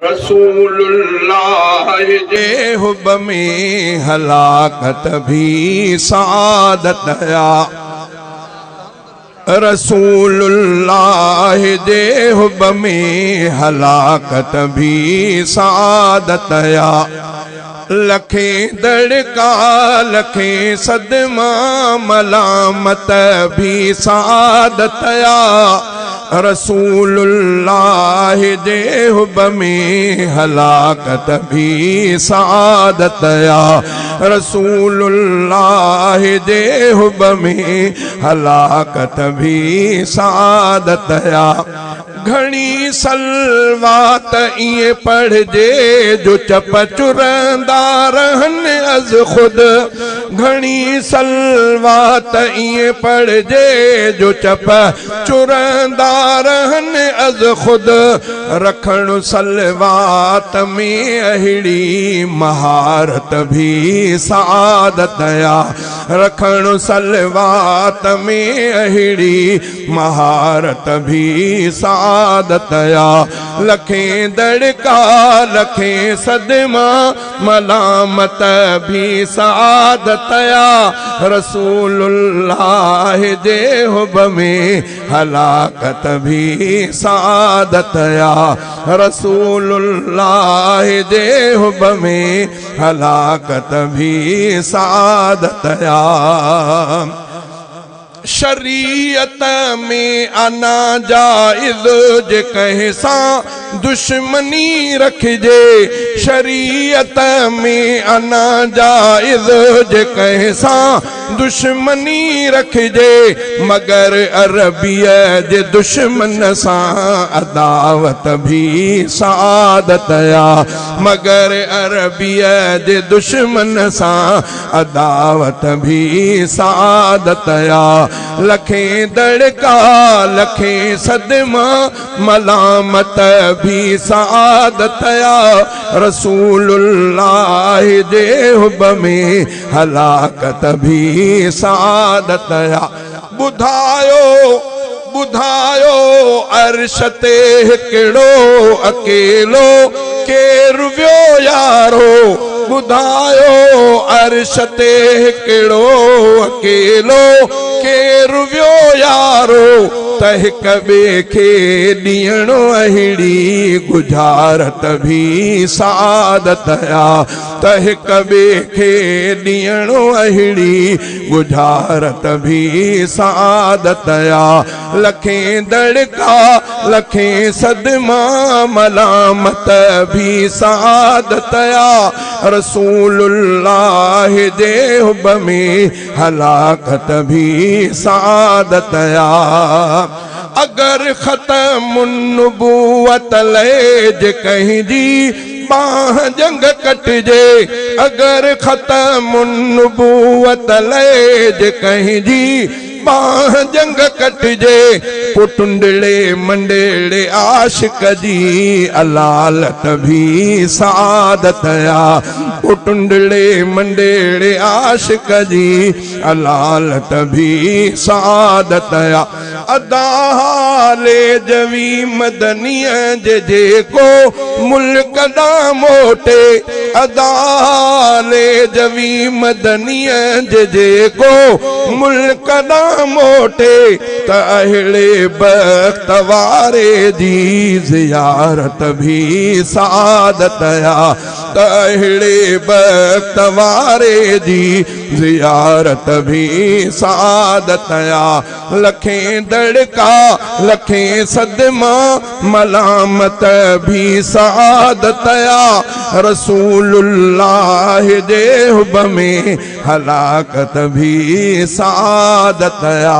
रसूलुल्लाह जे हुब में हलाकत भी सादत या रसूलुल्लाह जे हुब में हलाकत भी सादत या लखे दड़का लखे सदमा मलामत भी सादत या रसूलुल्लाह जे हुब में हलाकत भी सादत या रसूलुल्लाह जे हुब में हलाकत भी सादत या घणी सलवात इए पढ़जे जो चप चुरंदा रहन अज खुद घणी सलवात इए पढ़जे जो चप चुरंदा रहन अज खुद रखण सलवात में अहिड़ी महारत भी सादत या रखण सलवात में अहिड़ी महारत भी सादत या लखे दड़का लखे सदमा मलामत भी सादत या रसूलुल्लाह जे हुब में हलाकत भी सादत या रसूलुल्लाह जे हुब में हलाकत भी सादत या शरीयत में अना जायज़ जे कहे सा दुश्मनी रखजे शरीयत में अना जायज़ जे कहे सा दुश्मनी रखजे मगर अरबिय जे दुश्मन सा अदावत भी सादत या मगर अरबिय जे दुश्मन सा अदावत भी सादत या लखे दड़का लखे सदमा मलामत भी सादत या रसूलुल्लाह जे हुब में हलाकत भी सादत या बुधायो अर्श ते हिकिड़ो अकेलो केर वियो यारो बुधायो अर्श ते हिकिड़ो अकेलो केर वियो यारो तहिक ॿिए खे ॾियणो अहिड़ी गुजारत भी सादत या तहिक ॿिए खे ॾियणो अहिड़ी गुजारत भी सादत या लखे दड़का लखे सदमा मलामत भी सादत या रसूलुल्लाह जे हुब में हलाकत भी सादत या अगर ख़त्मुन नबूवत लेज कहीं जी बाह जंग कटजे अगर ख़त्मुन नबूवत लेज कहीं जी बाह जंग कटजे पुटुंडले मंडेले आशिक जी अलालत भी सादत या पुटुंडले मंडेले आशिक जी अलालत भी सादत या अदा हाले जवी मदनिय जे को मुल्क दा मोटे अदा हाले जवी मदनिय जे को मुल्क दा मोटे त अहिड़े बख़्त वारे जी ज़ियारत भी सादत या त अहिड़े बख़्त वारे जी ज़ियारत भी सादत या लखे दड़का लखे सदमा मलामत भी सादत या रसूलुल्लाह जे हुब में हलाकत भी सादत या